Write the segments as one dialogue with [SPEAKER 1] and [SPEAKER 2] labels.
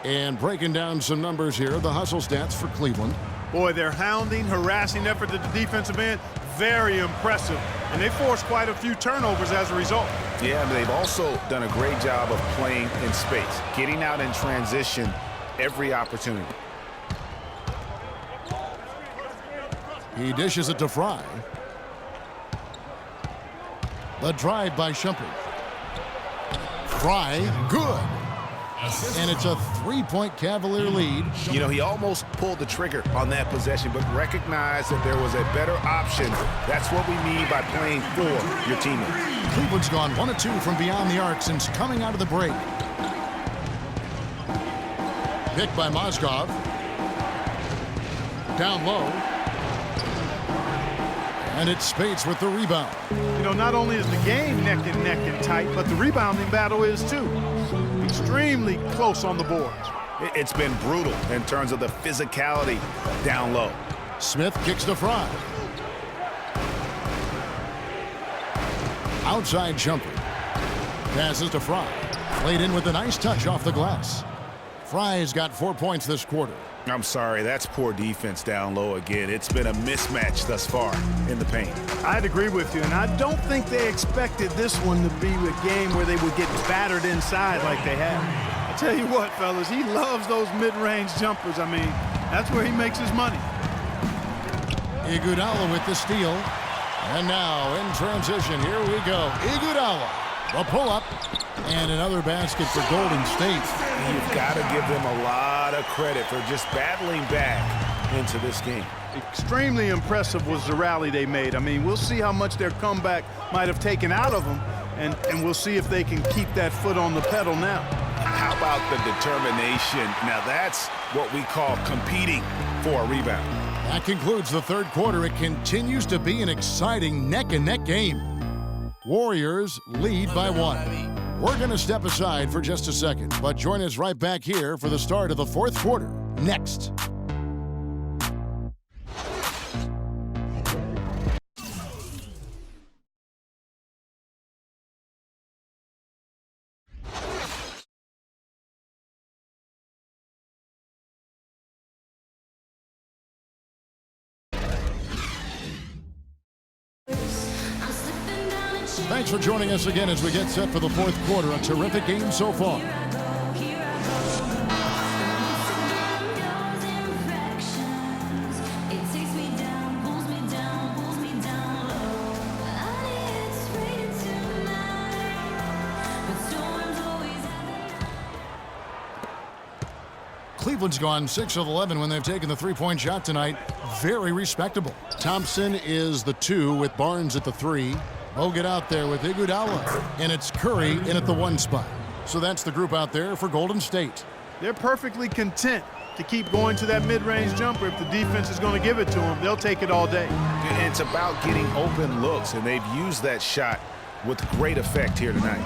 [SPEAKER 1] And breaking down some numbers here, the hustle stats for Cleveland.
[SPEAKER 2] Boy, their hounding, harassing effort at the defensive end, very impressive. And they forced quite a few turnovers as a result.
[SPEAKER 3] Yeah, but they've also done a great job of playing in space, getting out in transition every opportunity.
[SPEAKER 1] He dishes it to Fry. The drive by Shumpert. Fry, good. And it's a three-point Cavalier lead.
[SPEAKER 3] You know, he almost pulled the trigger on that possession, but recognized that there was a better option. That's what we mean by playing for your teammates.
[SPEAKER 1] Cleveland's gone 1 of 2 from beyond the arc since coming out of the break. Picked by Mozgov. Down low. And it's Speights with the rebound.
[SPEAKER 2] You know, not only is the game neck and tight, but the rebounding battle is too. Extremely close on the boards.
[SPEAKER 3] It's been brutal in terms of the physicality down low.
[SPEAKER 1] Smith kicks to Fry. Outside Shumpert. Passes to Fry. Played in with a nice touch off the glass. Fry's got 4 points this quarter.
[SPEAKER 3] I'm sorry, that's poor defense down low again. It's been a mismatch thus far in the paint.
[SPEAKER 2] I'd agree with you, and I don't think they expected this one to be a game where they would get battered inside like they have. I tell you what, fellas, he loves those mid-range jumpers. I mean, that's where he makes his money.
[SPEAKER 1] Iguodala with the steal. And now in transition, here we go. Iguodala, the pull-up, and another basket for Golden State.
[SPEAKER 3] You've got to give them a lot of credit for just battling back into this game.
[SPEAKER 2] Extremely impressive was the rally they made. I mean, we'll see how much their comeback might have taken out of them, and we'll see if they can keep that foot on the pedal now.
[SPEAKER 3] How about the determination? Now that's what we call competing for a rebound.
[SPEAKER 1] That concludes the third quarter. It continues to be an exciting neck-and-neck game. Warriors lead by 1. We're going to step aside for just a second, but join us right back here for the start of the fourth quarter next. Thanks for joining us again as we get set for the fourth quarter. A terrific game so far. Cleveland's gone 6 of 11 when they've taken the three-point shot tonight. Very respectable. Thompson is the 2 with Barnes at the 3. Bogut out there with Iguodala, and it's Curry in at the 1 spot. So that's the group out there for Golden State.
[SPEAKER 2] They're perfectly content to keep going to that mid-range jumper. If the defense is going to give it to them, they'll take it all day.
[SPEAKER 3] And it's about getting open looks, and they've used that shot with great effect here tonight.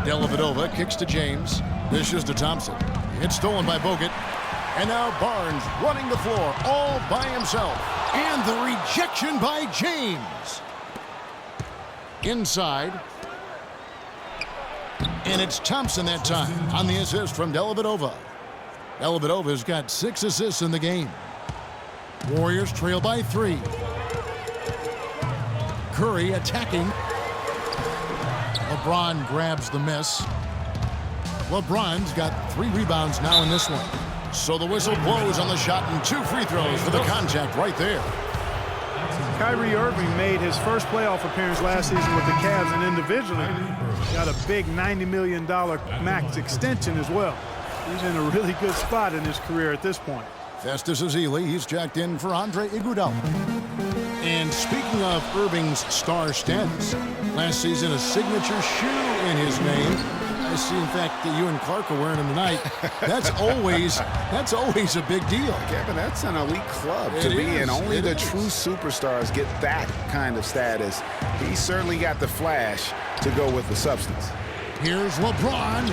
[SPEAKER 1] Dellavedova kicks to James. Dishes to Thompson. It's stolen by Bogut. And now Barnes running the floor all by himself. And the rejection by James. Inside. And it's Thompson that time on the assist from Dellavedova. Dellavedova's got 6 assists in the game. Warriors trail by 3. Curry attacking. LeBron grabs the miss. LeBron's got 3 rebounds now in this one. So the whistle blows on the shot and 2 free throws for the contact right there.
[SPEAKER 2] Kyrie Irving made his first playoff appearance last season with the Cavs, and individually got a big $90 million max extension as well. He's in a really good spot in his career at this point.
[SPEAKER 1] Festus Ezeli, he's checked in for Andre Iguodala. And speaking of Irving's star status, last season a signature shoe in his name. I see, in fact, that you and Clark are wearing them tonight. That's always a big deal.
[SPEAKER 3] Kevin, that's an elite club to be in. Only the true superstars get that kind of status. He certainly got the flash to go with the substance.
[SPEAKER 1] Here's LeBron.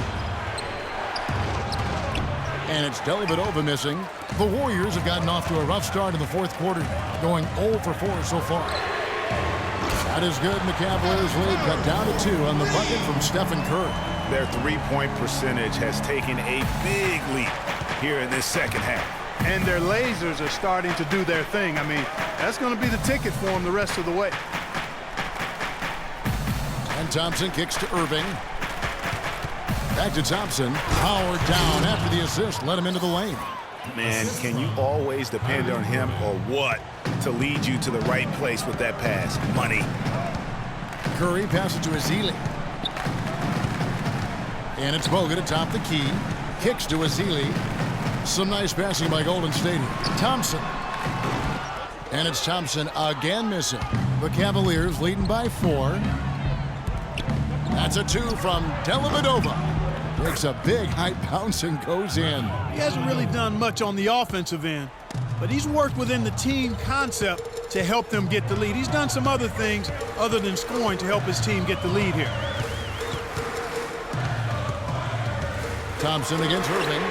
[SPEAKER 1] And it's Dellavedova missing. The Warriors have gotten off to a rough start in the fourth quarter, going 0 for 4 so far. That is good, and the Cavaliers lead cut down to 2 on the bucket from Stephen Curry.
[SPEAKER 3] their three-point percentage has taken a big leap here in this second half.
[SPEAKER 2] And their lasers are starting to do their thing. I mean, that's going to be the ticket for them the rest of the way.
[SPEAKER 1] And Thompson kicks to Irving. Back to Thompson. Howard down after the assist. Let him into the lane.
[SPEAKER 3] Man, can you always depend on him or what to lead you to the right place with that pass? Money.
[SPEAKER 1] Curry passes to Ezeli. And it's Bogut atop the key. Kicks to Ezeli. Some nice passing by Golden State. Thompson. And it's Thompson again missing. The Cavaliers leading by 4. That's a 2 from Dellavedova. Takes a big high bounce and goes in.
[SPEAKER 2] He hasn't really done much on the offensive end, but he's worked within the team concept to help them get the lead. He's done some other things other than scoring to help his team get the lead here.
[SPEAKER 1] Thompson against Irving.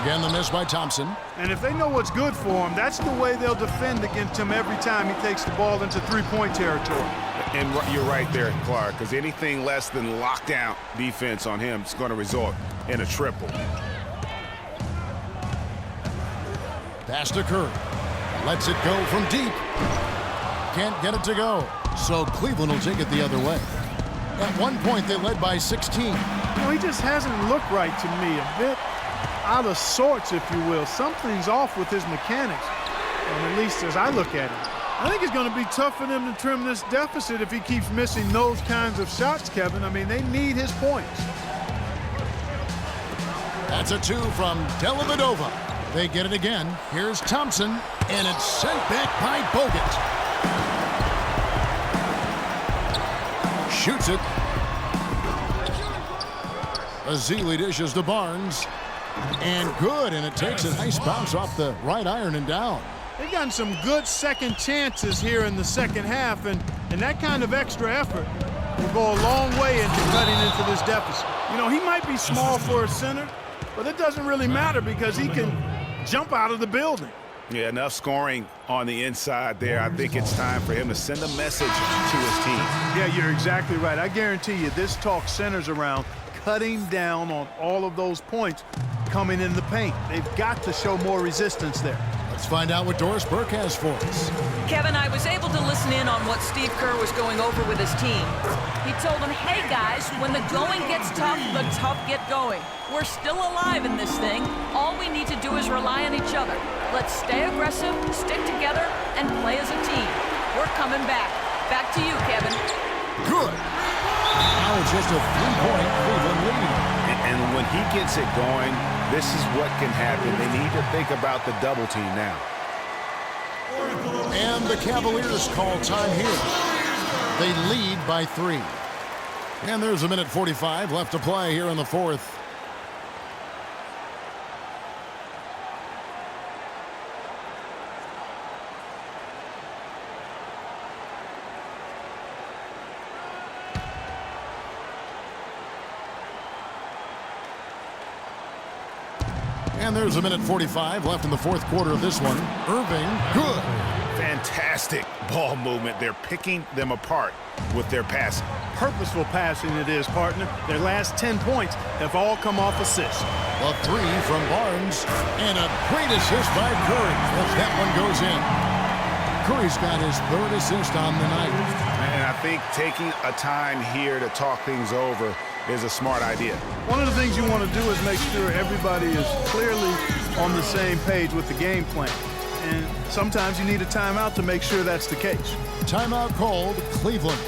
[SPEAKER 1] Again, the miss by Thompson.
[SPEAKER 2] And if they know what's good for him, that's the way they'll defend against him every time he takes the ball into three-point territory.
[SPEAKER 3] And you're right there, Clark, because anything less than lockdown defense on him is going to result in a triple.
[SPEAKER 1] Pass to Curry. Lets it go from deep. Can't get it to go. So Cleveland will take it the other way. At one point, they led by 16.
[SPEAKER 2] You know, he just hasn't looked right to me. A bit out of sorts, if you will. Something's off with his mechanics, and at least as I look at it. I think it's going to be tough for them to trim this deficit if he keeps missing those kinds of shots, Kevin. I mean, they need his points.
[SPEAKER 1] That's a 2 from Dellavedova. They get it again. Here's Thompson, and it's sent back by Bogut. Shoots it. Ezeli dishes to Barnes. And good, and it takes a nice bounce off the right iron and down.
[SPEAKER 2] They've gotten some good second chances here in the second half, and that kind of extra effort will go a long way into cutting into this deficit. You know, he might be small for a center, but it doesn't really matter because he can jump out of the building.
[SPEAKER 3] Yeah, enough scoring on the inside there. I think it's time for him to send a message to his team.
[SPEAKER 2] Yeah, you're exactly right. I guarantee you this talk centers around cutting down on all of those points coming in the paint. They've got to show more resistance there.
[SPEAKER 1] Let's find out what Doris Burke has for us.
[SPEAKER 4] Kevin, I was able to listen in on what Steve Kerr was going over with his team. He told them, hey guys, when the going gets tough, the tough get going. We're still alive in this thing. All we need to do is rely on each other. Let's stay aggressive, stick together, and play as a team. We're coming back. Back to you, Kevin.
[SPEAKER 1] Good. Now it's just a 3-point Cleveland lead.
[SPEAKER 3] And when he gets it going, this is what can happen. They need to think about the double team now.
[SPEAKER 1] And the Cavaliers call time here. They lead by 3. And there's a minute 45 left to play here in the fourth. And there's a minute 45 left in the fourth quarter of this one. Irving, good.
[SPEAKER 3] Fantastic ball movement. They're picking them apart with their passing.
[SPEAKER 2] Purposeful passing it is, partner. Their last 10 points have all come off assists.
[SPEAKER 1] A 3 from Barnes, and a great assist by Curry as that one goes in. Curry's got his 3rd assist on the night.
[SPEAKER 3] And I think taking a time here to talk things over is a smart idea.
[SPEAKER 2] One of the things you want to do is make sure everybody is clearly on the same page with the game plan. And sometimes you need a timeout to make sure that's the case.
[SPEAKER 1] Timeout called Cleveland.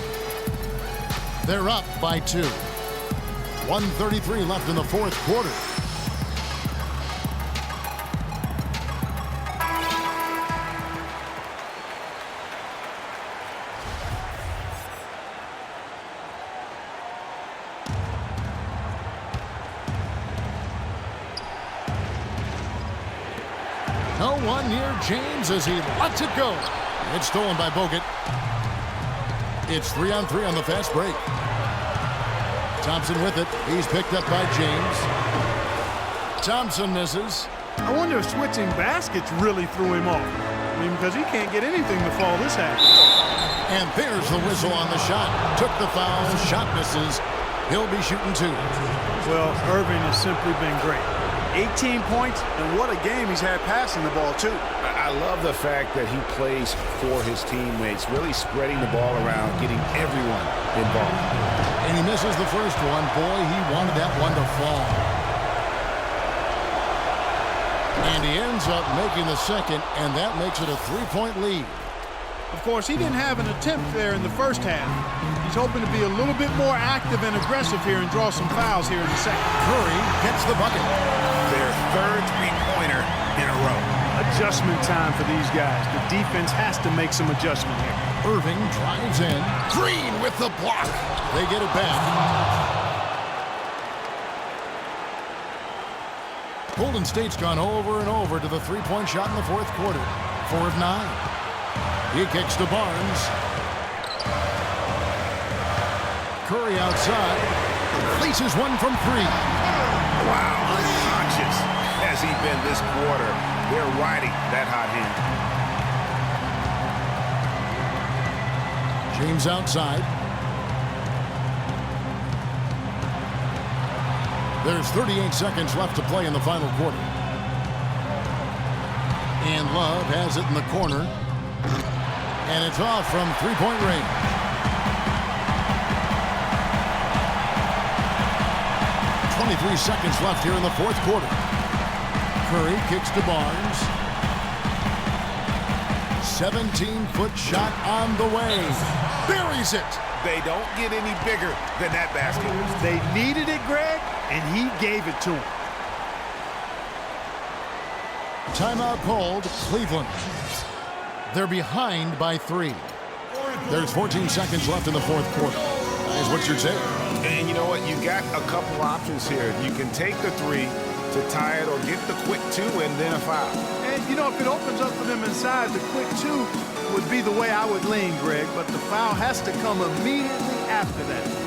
[SPEAKER 1] They're up by 2. 1:33 left in the fourth quarter. No one near James as he lets it go. It's stolen by Bogut. It's 3-on-3 on the fast break. Thompson with it. He's picked up by James. Thompson misses.
[SPEAKER 2] I wonder if switching baskets really threw him off. I mean, because he can't get anything to fall this half.
[SPEAKER 1] And there's the whistle on the shot. Took the foul. Shot misses. He'll be shooting 2.
[SPEAKER 2] Well, Irving has simply been great. 18 points, and what a game he's had passing the ball, too.
[SPEAKER 3] I love the fact that he plays for his teammates, really spreading the ball around, getting everyone involved.
[SPEAKER 1] And he misses the first one. Boy, he wanted that one to fall. And he ends up making the second, and that makes it a 3-point lead.
[SPEAKER 2] Of course, he didn't have an attempt there in the first half. He's hoping to be a little bit more active and aggressive here and draw some fouls here in the second.
[SPEAKER 1] Curry gets the bucket.
[SPEAKER 3] Their third three-pointer in a row.
[SPEAKER 2] Adjustment time for these guys. The defense has to make some adjustment here.
[SPEAKER 1] Irving drives in. Green with the block. They get it back. Golden State's gone over and over to the three-point shot in the fourth quarter. 4 of 9. He kicks to Barnes. Curry outside. Laces one from 3.
[SPEAKER 3] Wow, unconscious has he been this quarter. They're riding that hot hand.
[SPEAKER 1] James outside. There's 38 seconds left to play in the final quarter. And Love has it in the corner. And it's off from three-point range. .23 seconds left here in the fourth quarter. Curry kicks to Barnes. 17-foot shot on the way. Buries it.
[SPEAKER 3] They don't get any bigger than that basket.
[SPEAKER 2] They needed it, Greg, and he gave it to them.
[SPEAKER 1] Timeout called Cleveland. They're behind by 3. There's 14 seconds left in the fourth quarter. Guys, what's your take?
[SPEAKER 3] And you know what? You got a couple options here. You can take the 3 to tie it or get the quick 2 and then a foul.
[SPEAKER 2] And, you know, if it opens up for them inside, the quick 2 would be the way I would lean, Greg. But the foul has to come immediately after that.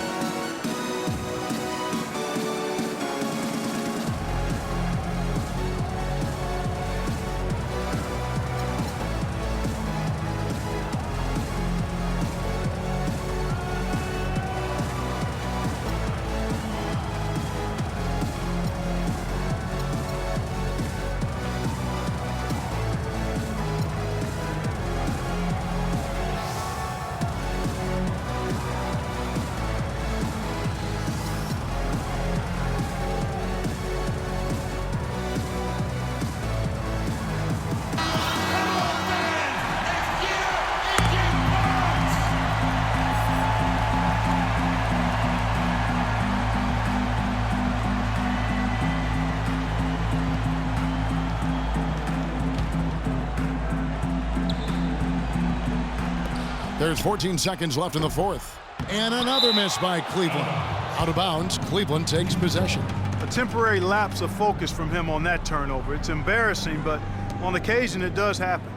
[SPEAKER 1] There's 14 seconds left in the fourth. And another miss by Cleveland. Out of bounds, Cleveland takes possession.
[SPEAKER 2] A temporary lapse of focus from him on that turnover. It's embarrassing, but on occasion it does happen.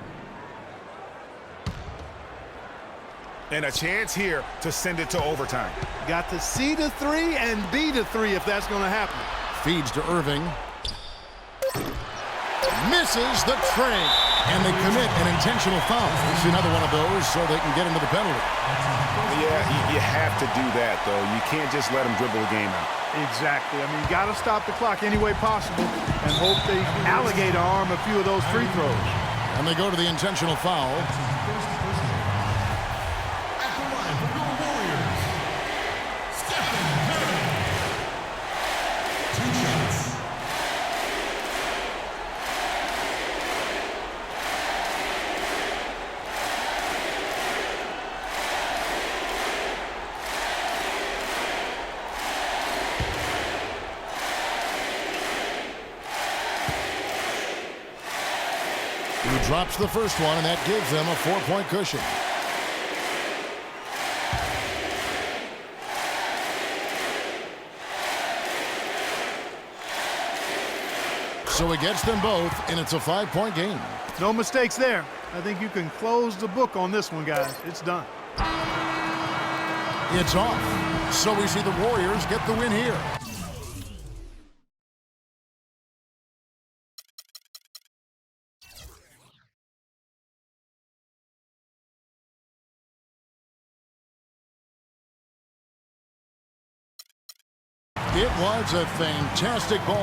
[SPEAKER 3] And a chance here to send it to overtime.
[SPEAKER 2] Got to see the 3 and be the 3 if that's going to happen.
[SPEAKER 1] Feeds to Irving. Misses the tray. And they commit an intentional foul. It's another one of those so they can get into the penalty.
[SPEAKER 3] Yeah, you have to do that, though. You can't just let them dribble the game out.
[SPEAKER 2] Exactly. I mean, you got to stop the clock any way possible and hope they alligator arm a few of those free throws.
[SPEAKER 1] And they go to the intentional foul. He drops the first one, and that gives them a 4-point cushion. So he gets them both, and it's a 5-point game.
[SPEAKER 2] No mistakes there. I think you can close the book on this one, guys. It's done.
[SPEAKER 1] It's off. So we see the Warriors get the win here. It was a fantastic ball.